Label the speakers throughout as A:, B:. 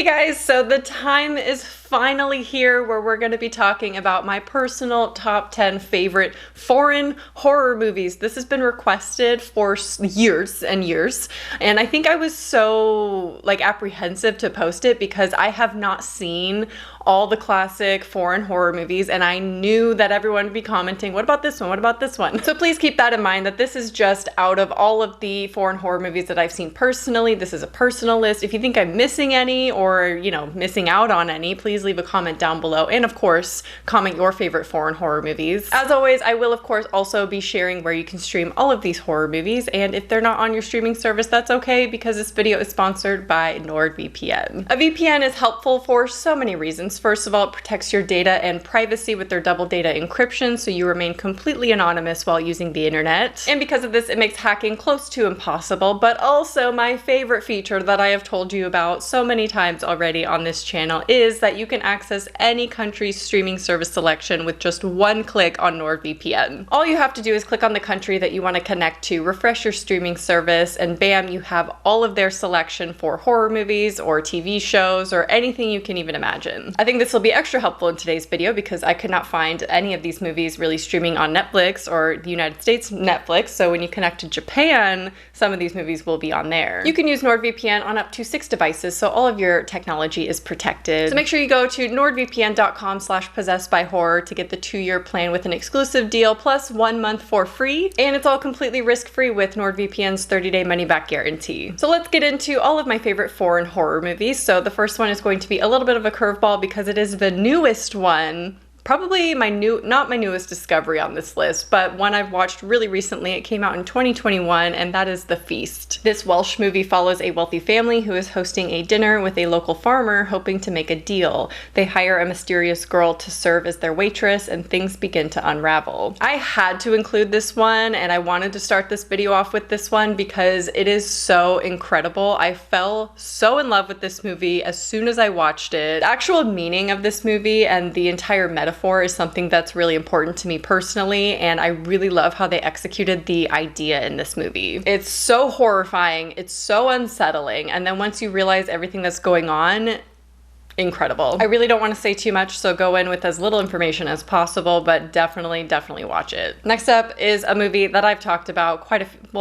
A: Hey guys, so the time is finally here where we're going to be talking about my personal top 10 favorite foreign horror movies. This has been requested for years and years, and I think I was so apprehensive to post it because I have not seen all the classic foreign horror movies, and I knew that everyone would be commenting, what about this one? What about this one? So please keep that in mind, that this is just out of all of the foreign horror movies that I've seen personally. This is a personal list. If you think I'm missing any or, missing out on any, please leave a comment down below. And of course, comment your favorite foreign horror movies. As always, I will of course also be sharing where you can stream all of these horror movies. And if they're not on your streaming service, that's okay, because this video is sponsored by NordVPN. A VPN is helpful for so many reasons. First of all, it protects your data and privacy with their double data encryption, so you remain completely anonymous while using the internet. And because of this, it makes hacking close to impossible. But also, my favorite feature that I have told you about so many times already on this channel is that you can access any country's streaming service selection with just one click on NordVPN. All you have to do is click on the country that you want to connect to, refresh your streaming service, and bam, you have all of their selection for horror movies or TV shows or anything you can even imagine. I think this will be extra helpful in today's video because I could not find any of these movies really streaming on Netflix or the United States Netflix, so when you connect to Japan, some of these movies will be on there. You can use NordVPN on up to 6 devices, so all of your technology is protected. So make sure you go to nordvpn.com/PossessedbyHorror to get the 2-year plan with an exclusive deal plus 1 month for free, and it's all completely risk-free with NordVPN's 30-day money-back guarantee. So let's get into all of my favorite foreign horror movies. So the first one is going to be a little bit of a curveball because it is the newest one. Probably not my newest discovery on this list, but one I've watched really recently. It came out in 2021, and that is The Feast. This Welsh movie follows a wealthy family who is hosting a dinner with a local farmer hoping to make a deal. They hire a mysterious girl to serve as their waitress, and things begin to unravel. I had to include this one, and I wanted to start this video off with this one because it is so incredible. I fell so in love with this movie as soon as I watched it. The actual meaning of this movie and the entire metaphor is something that's really important to me personally, and I really love how they executed the idea in this movie. It's so horrifying, it's so unsettling, and then once you realize everything that's going on, incredible. I really don't want to say too much, so go in with as little information as possible, but definitely watch it. Next up is a movie that I've talked about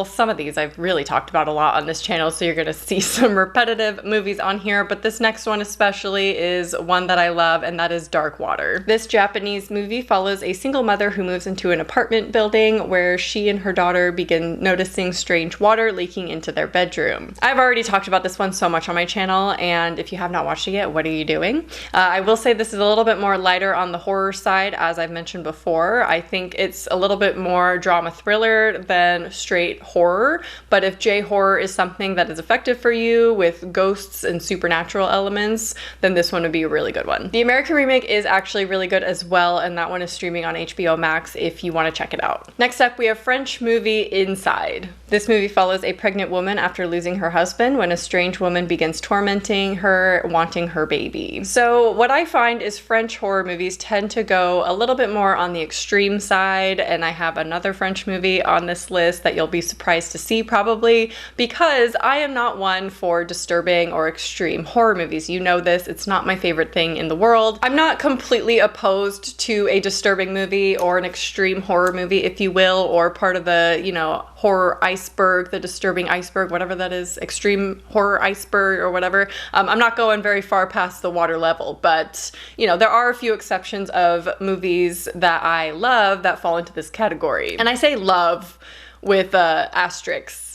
A: some of these I've really talked about a lot on this channel, so you're gonna see some repetitive movies on here, but this next one especially is one that I love, and that is Dark Water. This Japanese movie follows a single mother who moves into an apartment building where she and her daughter begin noticing strange water leaking into their bedroom. I've already talked about this one so much on my channel, and if you have not watched it yet, what are you doing? I will say this is a little bit more lighter on the horror side, as I've mentioned before. I think it's a little bit more drama thriller than straight horror, but if J-horror is something that is effective for you with ghosts and supernatural elements, then this one would be a really good one. The American remake is actually really good as well, and that one is streaming on HBO Max if you want to check it out. Next up, we have French movie Inside. This movie follows a pregnant woman after losing her husband when a strange woman begins tormenting her, wanting her baby. So what I find is French horror movies tend to go a little bit more on the extreme side, and I have another French movie on this list that you'll be surprised to see probably, because I am not one for disturbing or extreme horror movies. You know this, it's not my favorite thing in the world. I'm not completely opposed to a disturbing movie or an extreme horror movie, if you will, or part of the, horror iceberg, the disturbing iceberg, whatever that is, extreme horror iceberg or whatever. I'm not going very far past the water level, but there are a few exceptions of movies that I love that fall into this category. And I say love with asterisks,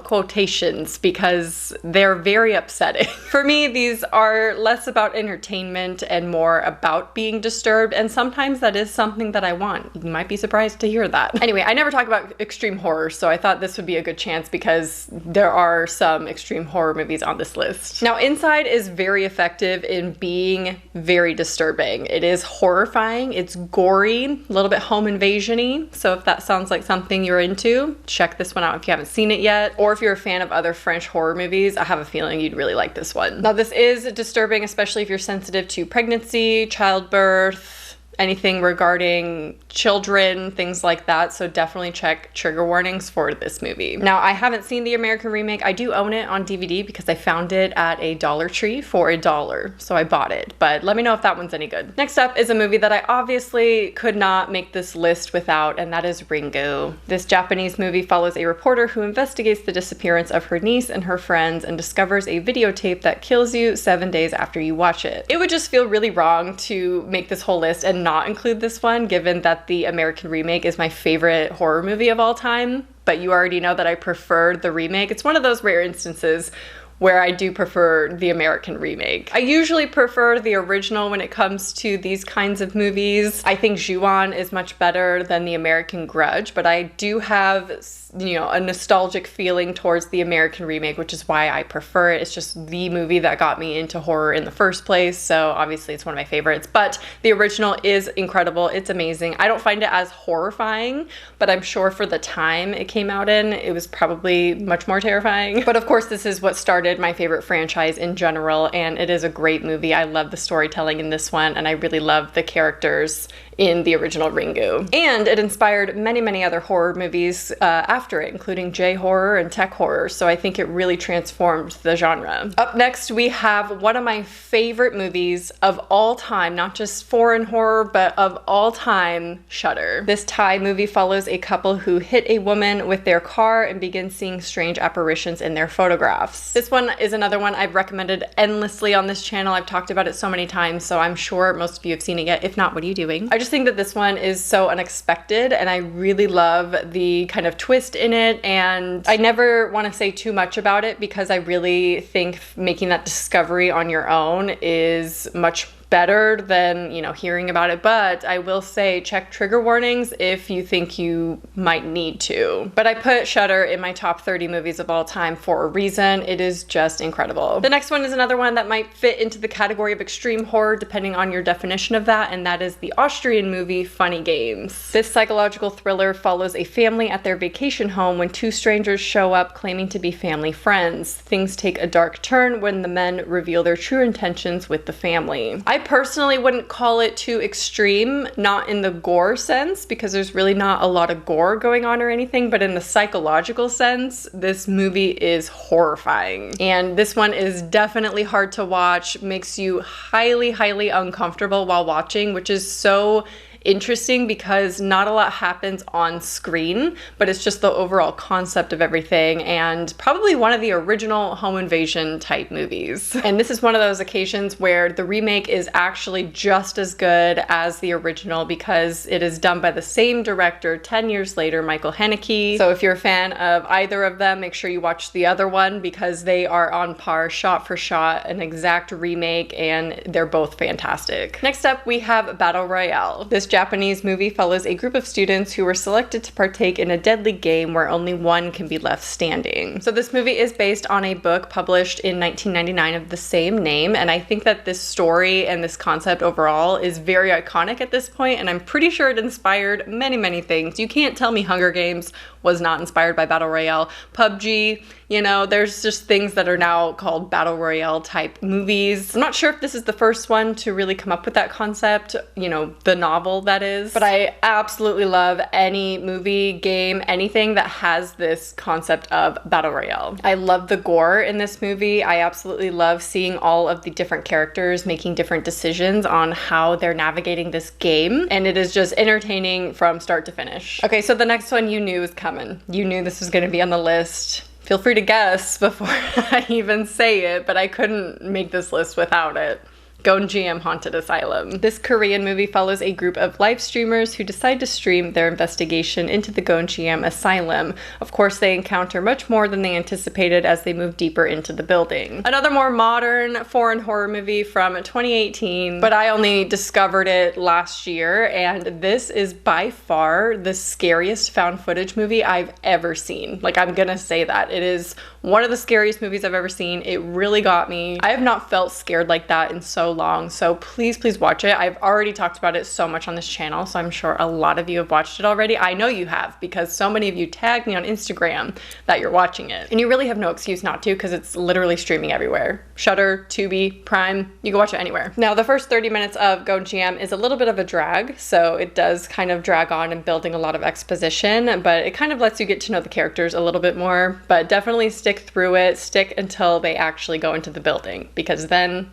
A: quotations, because they're very upsetting. For me, these are less about entertainment and more about being disturbed, and sometimes that is something that I want. You might be surprised to hear that. Anyway, I never talk about extreme horror, so I thought this would be a good chance because there are some extreme horror movies on this list. Now, Inside is very effective in being very disturbing. It is horrifying, it's gory, a little bit home invasion-y, so if that sounds like something you're into, check this one out if you haven't seen it yet, or if you're a fan of other French horror movies, I have a feeling you'd really like this one. Now, this is disturbing, especially if you're sensitive to pregnancy, childbirth, anything regarding children, things like that, so definitely check trigger warnings for this movie. Now, I haven't seen the American remake. I do own it on DVD because I found it at a Dollar Tree for $1, so I bought it, but let me know if that one's any good. Next up is a movie that I obviously could not make this list without, and that is Ringu. This Japanese movie follows a reporter who investigates the disappearance of her niece and her friends and discovers a videotape that kills you 7 days after you watch it. It would just feel really wrong to make this whole list and not include this one, given that the American remake is my favorite horror movie of all time, but you already know that I prefer the remake. It's one of those rare instances where I do prefer the American remake. I usually prefer the original when it comes to these kinds of movies. I think Ju-on is much better than the American Grudge, but I do have, you know, a nostalgic feeling towards the American remake, which is why I prefer it. It's just the movie that got me into horror in the first place, so obviously it's one of my favorites. But the original is incredible. It's amazing. I don't find it as horrifying, but I'm sure for the time it came out in, it was probably much more terrifying. But of course, this is what started my favorite franchise in general, and it is a great movie. I love the storytelling in this one, and I really love the characters in the original Ringu. And it inspired many, many other horror movies after it, including J-horror and tech horror, so I think it really transformed the genre. Up next, we have one of my favorite movies of all time, not just foreign horror, but of all time, Shudder. This Thai movie follows a couple who hit a woman with their car and begin seeing strange apparitions in their photographs. This one is another one I've recommended endlessly on this channel. I've talked about it so many times, so I'm sure most of you have seen it yet. If not, what are you doing? I just think that this one is so unexpected, and I really love the kind of twist in it, and I never want to say too much about it because I really think making that discovery on your own is much better than, you know, hearing about it. But I will say check trigger warnings if you think you might need to. But I put Shudder in my top 30 movies of all time for a reason. It is just incredible. The next one is another one that might fit into the category of extreme horror depending on your definition of that, and that is the Austrian movie Funny Games. This psychological thriller follows a family at their vacation home when two strangers show up claiming to be family friends. Things take a dark turn when the men reveal their true intentions with the family. I personally wouldn't call it too extreme, not in the gore sense, because there's really not a lot of gore going on or anything, but in the psychological sense, this movie is horrifying. And this one is definitely hard to watch, makes you highly, highly uncomfortable while watching, which is so interesting because not a lot happens on screen, but it's just the overall concept of everything, and probably one of the original home invasion type movies. And this is one of those occasions where the remake is actually just as good as the original because it is done by the same director 10 years later, Michael Haneke. So if you're a fan of either of them, make sure you watch the other one because they are on par, shot for shot, an exact remake, and they're both fantastic. Next up, we have Battle Royale. This Japanese movie follows a group of students who were selected to partake in a deadly game where only one can be left standing. So this movie is based on a book published in 1999 of the same name, and I think that this story and this concept overall is very iconic at this point, and I'm pretty sure it inspired many, many things. You can't tell me Hunger Games was not inspired by Battle Royale. PUBG, you know, there's just things that are now called Battle Royale type movies. I'm not sure if this is the first one to really come up with that concept, you know, the novel that is, but I absolutely love any movie, game, anything that has this concept of Battle Royale. I love the gore in this movie. I absolutely love seeing all of the different characters making different decisions on how they're navigating this game, and it is just entertaining from start to finish. Okay, so the next one you knew was coming. You knew this was going to be on the list. Feel free to guess before I even say it, but I couldn't make this list without it. GoGM Haunted Asylum. This Korean movie follows a group of live streamers who decide to stream their investigation into the GoGM Asylum. Of course, they encounter much more than they anticipated as they move deeper into the building. Another more modern foreign horror movie from 2018, but I only discovered it last year, and this is by far the scariest found footage movie I've ever seen. Like, I'm gonna say that. It is one of the scariest movies I've ever seen. It really got me. I have not felt scared like that in so long. So please, please watch it. I've already talked about it so much on this channel, so I'm sure a lot of you have watched it already. I know you have, because so many of you tagged me on Instagram that you're watching it. And you really have no excuse not to, because it's literally streaming everywhere. Shudder, Tubi, Prime, you can watch it anywhere. Now, the first 30 minutes of GoGM is a little bit of a drag, so it does kind of drag on and building a lot of exposition, but it kind of lets you get to know the characters a little bit more. But definitely stick through it, stick until they actually go into the building, because then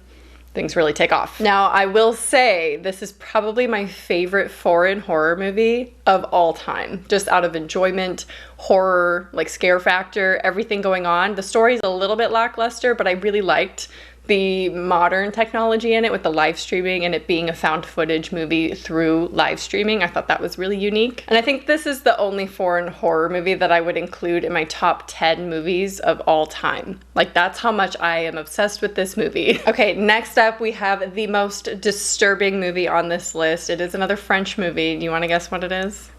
A: things really take off. Now, I will say this is probably my favorite foreign horror movie of all time, just out of enjoyment, horror, like scare factor, everything going on. The story's a little bit lackluster, but I really liked the modern technology in it with the live streaming and it being a found footage movie through live streaming. I thought that was really unique. And I think this is the only foreign horror movie that I would include in my top 10 movies of all time. Like, that's how much I am obsessed with this movie. Okay, next up we have the most disturbing movie on this list. It is another French movie. Do you want to guess what it is?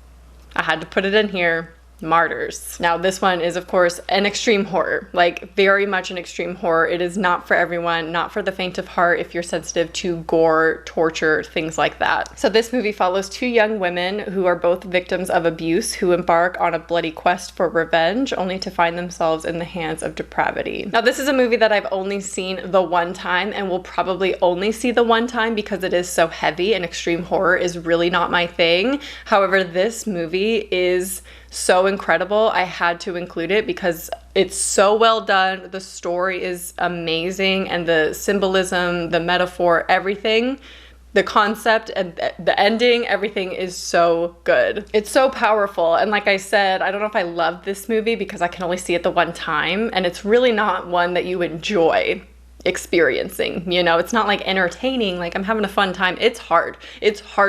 A: I had to put it in here. Martyrs. Now, this one is, of course, an extreme horror, like very much an extreme horror. It is not for everyone, not for the faint of heart if you're sensitive to gore, torture, things like that. So this movie follows two young women who are both victims of abuse who embark on a bloody quest for revenge, only to find themselves in the hands of depravity. Now, this is a movie that I've only seen the one time and will probably only see the one time because it is so heavy and extreme horror is really not my thing. However, this movie is so incredible. I had to include it because it's so well done. The story is amazing, and the symbolism, the metaphor, everything, the concept and the ending, everything is so good. It's so powerful. And like I said, I don't know if I love this movie because I can only see it the one time, and it's really not one that you enjoy experiencing, you know? It's not like entertaining, like I'm having a fun time. It's hard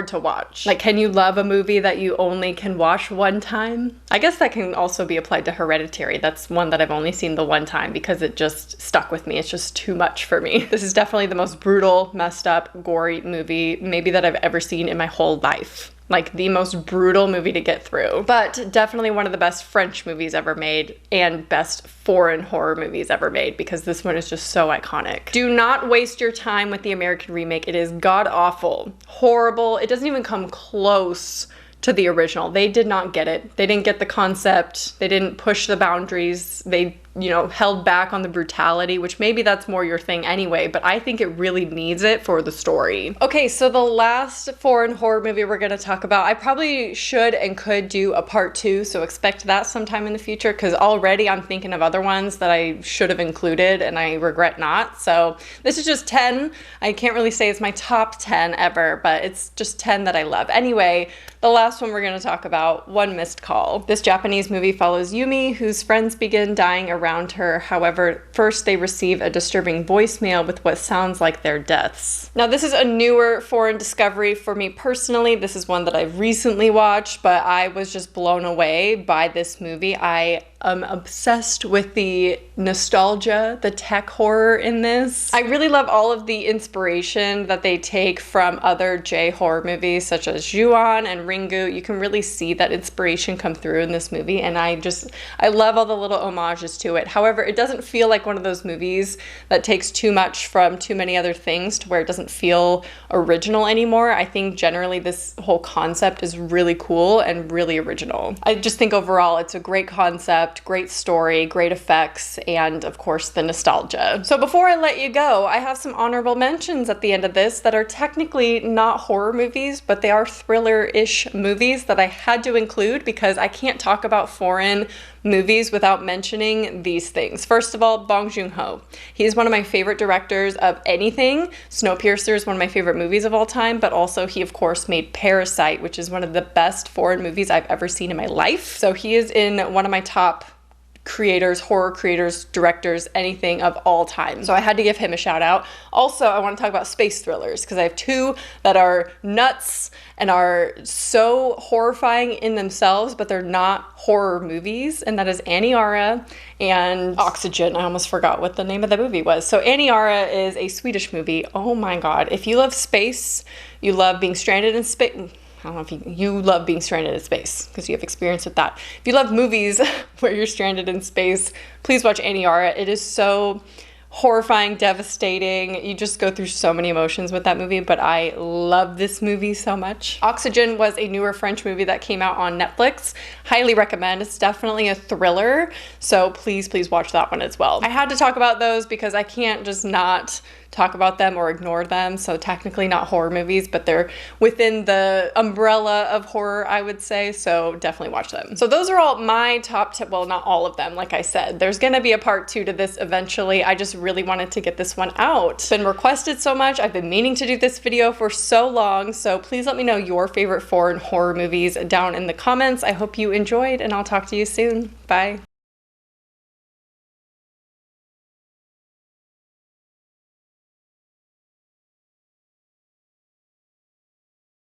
A: to watch. Like, can you love a movie that you only can watch one time? I guess that can also be applied to Hereditary. That's one that I've only seen the one time because it just stuck with me. It's just too much for me. This is definitely the most brutal, messed up, gory movie maybe that I've ever seen in my whole life. Like, the most brutal movie to get through, but definitely one of the best French movies ever made and best foreign horror movies ever made, because this one is just so iconic. Do not waste your time with the American remake. It is god-awful, horrible. It doesn't even come close to the original. They did not get it. They didn't get the concept. They didn't push the boundaries. They, you know, held back on the brutality, which maybe that's more your thing anyway, but I think it really needs it for the story. Okay, so the last foreign horror movie we're gonna talk about, I probably should and could do a part 2, so expect that sometime in the future, because already I'm thinking of other ones that I should have included and I regret not. So this is just 10. I can't really say it's my top 10 ever, but it's just 10 that I love. Anyway, the last one we're going to talk about, One Missed Call. This Japanese movie follows Yumi, whose friends begin dying around her. However, first they receive a disturbing voicemail with what sounds like their deaths. Now, this is a newer foreign discovery for me personally. This is one that I've recently watched, but I was just blown away by this movie. I am obsessed with the nostalgia, the tech horror in this. I really love all of the inspiration that they take from other J-horror movies such as Ju-on and Ringu. You can really see that inspiration come through in this movie, and I love all the little homages to it. However, it doesn't feel like one of those movies that takes too much from too many other things to where it doesn't feel original anymore. I think generally this whole concept is really cool and really original. I just think overall it's a great concept, great story, great effects, and of course the nostalgia. So before I let you go, I have some honorable mentions at the end of this that are technically not horror movies, but they are thriller-ish movies that I had to include because I can't talk about foreign movies without mentioning these things. First of all, Bong Joon-ho. He's one of my favorite directors of anything. Snowpiercer is one of my favorite movies of all time, but also he of course made Parasite, which is one of the best foreign movies I've ever seen in my life. So he is in one of my top creators, horror creators, directors, anything of all time. So I had to give him a shout out. Also, I want to talk about space thrillers because I have two that are nuts and are so horrifying in themselves, but they're not horror movies, and that is Aniara and Oxygen. I almost forgot what the name of the movie was. So Aniara is a Swedish movie. Oh my god. If you love space, you love being stranded in space. I don't know if you love being stranded in space because you have experience with that. If you love movies where you're stranded in space, please watch Aniara. It is so horrifying, devastating. You just go through so many emotions with that movie, but I love this movie so much. Oxygen was a newer French movie that came out on Netflix. Highly recommend. It's definitely a thriller, so please watch that one as well. I had to talk about those because I can't just not talk about them or ignore them. So technically not horror movies, but they're within the umbrella of horror, I would say. So definitely watch them. So those are all my top tip. Well, not all of them. Like I said, there's going to be a part 2 to this eventually. I just really wanted to get this one out. It's been requested so much. I've been meaning to do this video for so long. So please let me know your favorite foreign horror movies down in the comments. I hope you enjoyed, and I'll talk to you soon. Bye.